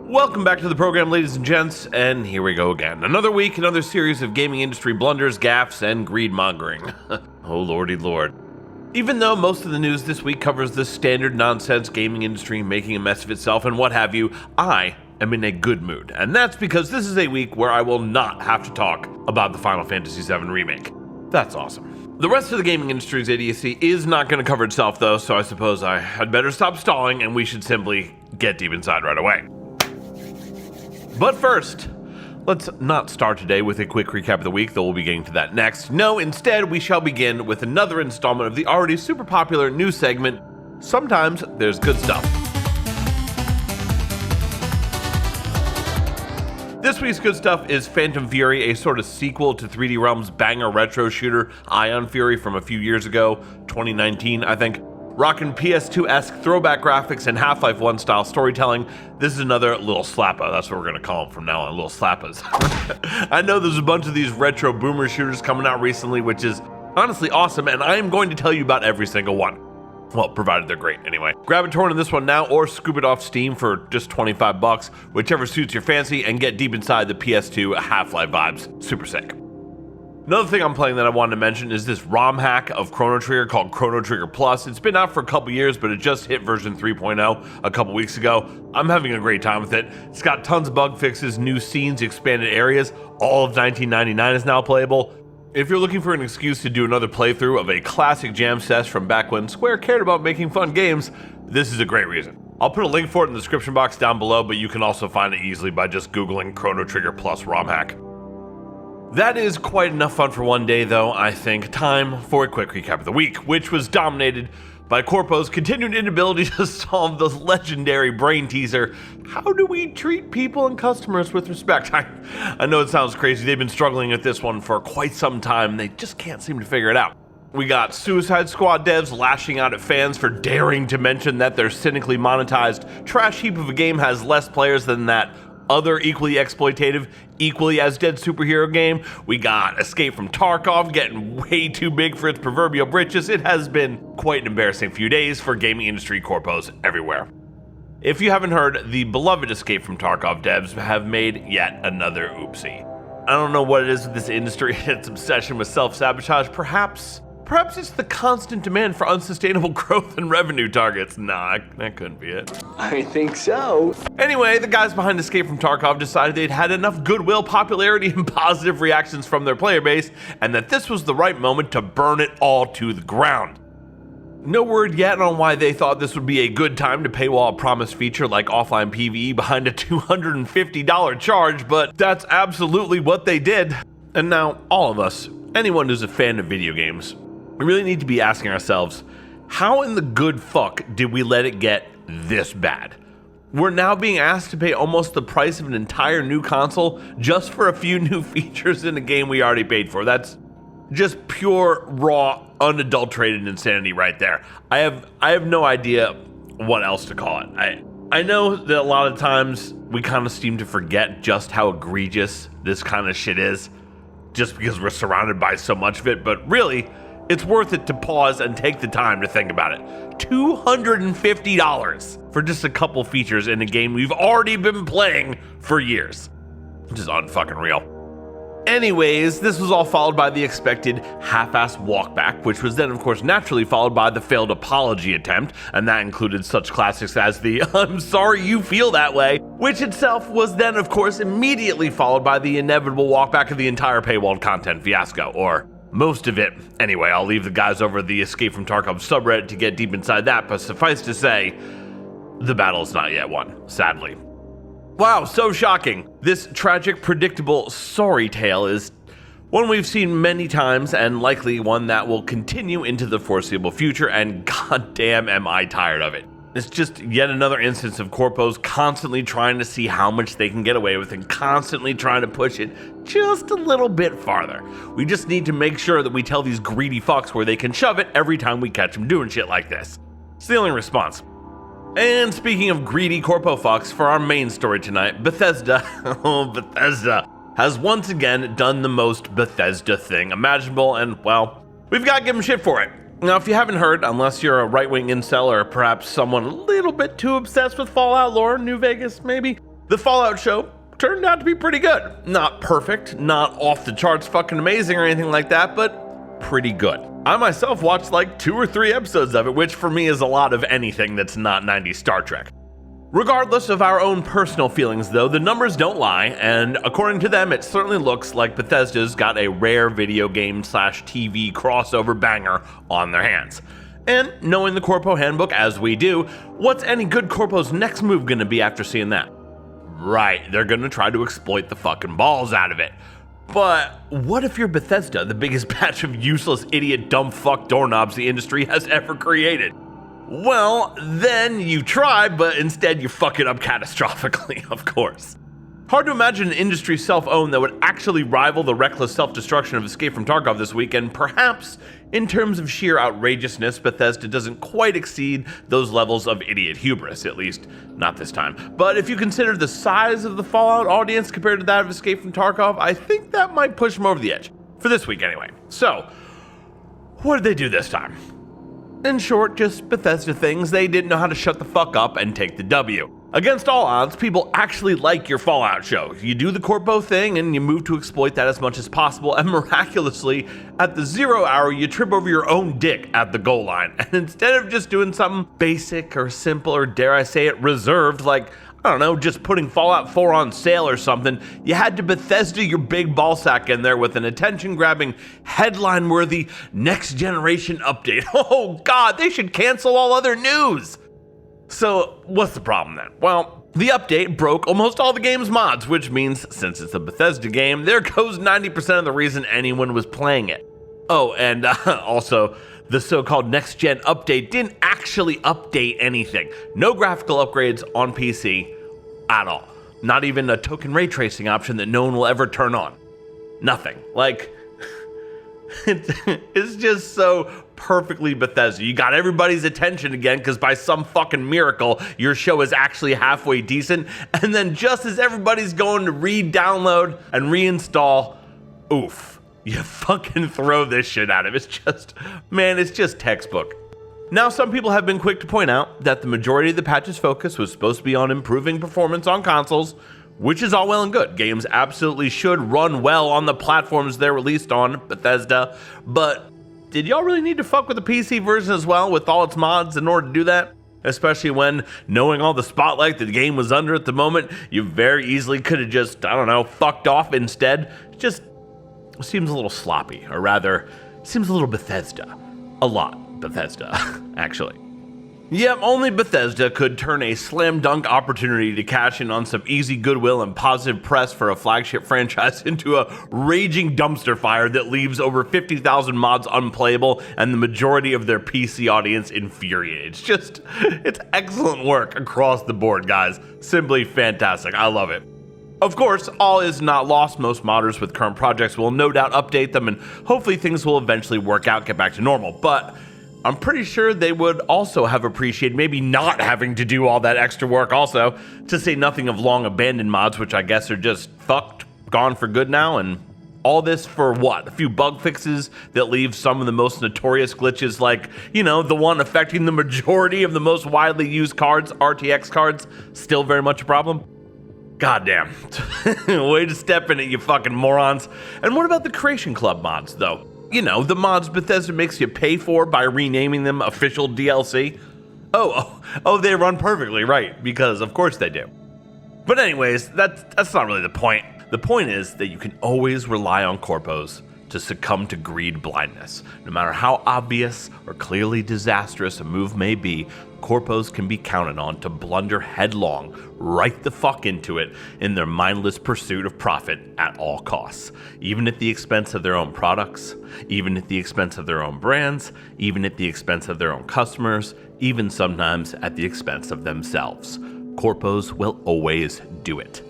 Welcome back to the program, ladies and gents, and here we go again. Another week, another series of gaming industry blunders, gaffes, and greed-mongering. Oh lordy lord. Even though most of the news this week covers the standard nonsense gaming industry making a mess of itself and what have you, I am in a good mood. And that's because this is a week where I will not have to talk about the Final Fantasy VII Remake. That's awesome. The rest of the gaming industry's idiocy is not going to cover itself though, so I suppose I'd better stop stalling and we should simply get deep inside right away. But first, let's not start today with a quick recap of the week, though we'll be getting to that next. No, instead, we shall begin with another installment of the already super popular news segment, Sometimes There's Good Stuff. This week's good stuff is Phantom Fury, a sort of sequel to 3D Realm's banger retro shooter Ion Fury from a few years ago, 2019, I think. Rockin' PS2-esque throwback graphics and Half-Life 1 style storytelling, this is another little slappa. That's what we're gonna call them from now on, little slappas. I know there's a bunch of these retro boomer shooters coming out recently, which is honestly awesome, and I am going to tell you about every single one. Well, provided they're great anyway. Grab a torrent of this one now or scoop it off Steam for just 25 bucks, whichever suits your fancy, and get deep inside the PS2 Half-Life vibes. Super sick. Another thing I'm playing that I wanted to mention is this Romhack of Chrono Trigger called Chrono Trigger Plus. It's been out for a couple years, but it just hit version 3.0 a couple weeks ago. I'm having a great time with it. It's got tons of bug fixes, new scenes, expanded areas. All of 1999 is now playable. If you're looking for an excuse to do another playthrough of a classic jam sesh from back when Square cared about making fun games, this is a great reason. I'll put a link for it in the description box down below, but you can also find it easily by just Googling Chrono Trigger Plus Romhack. That is quite enough fun for one day, though, I think. Time for a quick recap of the week, which was dominated by Corpo's continued inability to solve the legendary brain teaser, how do we treat people and customers with respect? I know it sounds crazy, they've been struggling with this one for quite some time, they just can't seem to figure it out. We got Suicide Squad devs lashing out at fans for daring to mention that their cynically monetized trash heap of a game has less players than that other equally exploitative, equally as dead superhero game. We got Escape from Tarkov getting way too big for its proverbial britches. It has been quite an embarrassing few days for gaming industry corpos everywhere. If you haven't heard, the beloved Escape from Tarkov devs have made yet another oopsie. I don't know what it is with this industry and its obsession with self-sabotage. Perhaps it's the constant demand for unsustainable growth and revenue targets. Nah, that couldn't be it. I think so. Anyway, the guys behind Escape from Tarkov decided they'd had enough goodwill, popularity, and positive reactions from their player base, and that this was the right moment to burn it all to the ground. No word yet on why they thought this would be a good time to paywall a promised feature like offline PvE behind a $250 charge, but that's absolutely what they did. And now, all of us, anyone who's a fan of video games, we really need to be asking ourselves, how in the good fuck did we let it get this bad? We're now being asked to pay almost the price of an entire new console just for a few new features in a game we already paid for. That's just pure, raw, unadulterated insanity right there. I have no idea what else to call it. I know that a lot of times we kind of seem to forget just how egregious this kind of shit is, just because we're surrounded by so much of it, but really, it's worth it to pause and take the time to think about it. $250 for just a couple features in a game we've already been playing for years. Which is unfucking real. Anyways, this was all followed by the expected half-assed walkback, which was then of course naturally followed by the failed apology attempt, and that included such classics as the "I'm sorry you feel that way," which itself was then of course immediately followed by the inevitable walkback of the entire paywalled content fiasco, or most of it. Anyway, I'll leave the guys over the Escape from Tarkov subreddit to get deep inside that, but suffice to say, the battle's not yet won, sadly. Wow, so shocking. This tragic, predictable, sorry tale is one we've seen many times and likely one that will continue into the foreseeable future, and goddamn am I tired of it. It's just yet another instance of corpos constantly trying to see how much they can get away with and constantly trying to push it just a little bit farther. We just need to make sure that we tell these greedy fucks where they can shove it every time we catch them doing shit like this. It's the only response. And speaking of greedy corpo fucks, for our main story tonight, Bethesda, Bethesda, has once again done the most Bethesda thing imaginable, and well, we've got to give them shit for it. Now, if you haven't heard, unless you're a right-wing incel or perhaps someone a little bit too obsessed with Fallout lore, New Vegas maybe, The Fallout show turned out to be pretty good. Not perfect, not off the charts fucking amazing or anything like that, but pretty good. I myself watched like 2 or 3 episodes of it, which for me is a lot of anything that's not 90s Star Trek. Regardless of our own personal feelings though, the numbers don't lie, and according to them, it certainly looks like Bethesda's got a rare video game / TV crossover banger on their hands. And knowing the Corpo handbook as we do, what's any good Corpo's next move gonna be after seeing that? Right, they're gonna try to exploit the fucking balls out of it. But what if you're Bethesda, the biggest batch of useless idiot dumb fuck doorknobs the industry has ever created? Well, then you try, but instead you fuck it up catastrophically, of course. Hard to imagine an industry self-owned that would actually rival the reckless self-destruction of Escape from Tarkov this week, and perhaps, in terms of sheer outrageousness, Bethesda doesn't quite exceed those levels of idiot hubris, at least not this time. But if you consider the size of the Fallout audience compared to that of Escape from Tarkov, I think that might push them over the edge. For this week anyway. So, what did they do this time? In short, just Bethesda things. They didn't know how to shut the fuck up and take the W. Against all odds, people actually like your Fallout show. You do the Corpo thing and you move to exploit that as much as possible, and miraculously, at the 0 hour, you trip over your own dick at the goal line. And instead of just doing something basic or simple or dare I say it, reserved, like, I don't know, just putting Fallout 4 on sale or something, you had to Bethesda your big ballsack in there with an attention-grabbing, headline-worthy next-generation update. Oh god, they should cancel all other news! So, what's the problem then? Well, the update broke almost all the game's mods, which means, since it's a Bethesda game, there goes 90% of the reason anyone was playing it. Oh, and also, the so-called next-gen update didn't actually update anything. No graphical upgrades on PC at all. Not even a token ray tracing option that no one will ever turn on. Nothing. Like, it's just so perfectly Bethesda. You got everybody's attention again because by some fucking miracle, your show is actually halfway decent. And then just as everybody's going to re-download and reinstall, oof, you fucking throw this shit at it. It's just, man, it's just textbook. Now, some people have been quick to point out that the majority of the patch's focus was supposed to be on improving performance on consoles, which is all well and good. Games absolutely should run well on the platforms they're released on, Bethesda, but did y'all really need to fuck with the PC version as well with all its mods in order to do that? Especially when, knowing all the spotlight the game was under at the moment, you very easily could have just, I don't know, fucked off instead. It just seems a little sloppy, or rather, seems a little Bethesda. A lot Bethesda, actually. Yep, only Bethesda could turn a slam dunk opportunity to cash in on some easy goodwill and positive press for a flagship franchise into a raging dumpster fire that leaves over 50,000 mods unplayable and the majority of their PC audience infuriated. It's excellent work across the board, guys. Simply fantastic. I love it. Of course, all is not lost. Most modders with current projects will no doubt update them, and hopefully things will eventually work out, get back to normal. But I'm pretty sure they would also have appreciated maybe not having to do all that extra work also, to say nothing of long abandoned mods, which I guess are just fucked, gone for good now, and all this for what? A few bug fixes that leave some of the most notorious glitches like, you know, the one affecting the majority of the most widely used cards, RTX cards, still very much a problem? Goddamn. Way to step in it, you fucking morons. And what about the Creation Club mods, though? You know, the mods Bethesda makes you pay for by renaming them official DLC. Oh, they run perfectly, right, because of course they do. But anyways, that's not really the point. The point is that you can always rely on corpos to succumb to greed blindness. No matter how obvious or clearly disastrous a move may be, corpos can be counted on to blunder headlong right the fuck into it in their mindless pursuit of profit at all costs, even at the expense of their own products, even at the expense of their own brands, even at the expense of their own customers, even sometimes at the expense of themselves. Corpos will always do it.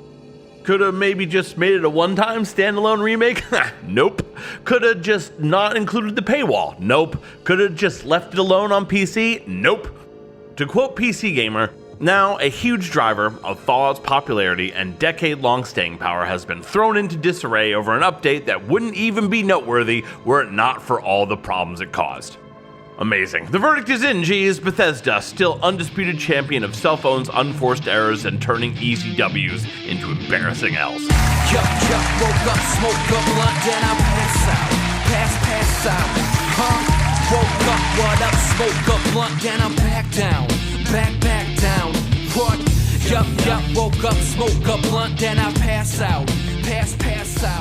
Could've maybe just made it a one-time standalone remake? Nope. Could've just not included the paywall? Nope. Could've just left it alone on PC? Nope. To quote PC Gamer, now a huge driver of Fallout's popularity and decade-long staying power has been thrown into disarray over an update that wouldn't even be noteworthy were it not for all the problems it caused. Amazing. The verdict is in, G's. Bethesda, still undisputed champion of cell phones, unforced errors, and turning easy W's into embarrassing L's. Yup, woke up, smoke up, blunt, then I pass out. Pass out. Woke up, what up, smoke up, blunt, then I'm back down. Back down. What? Yup, woke up, smoke up, blunt, then I pass out. Pass out.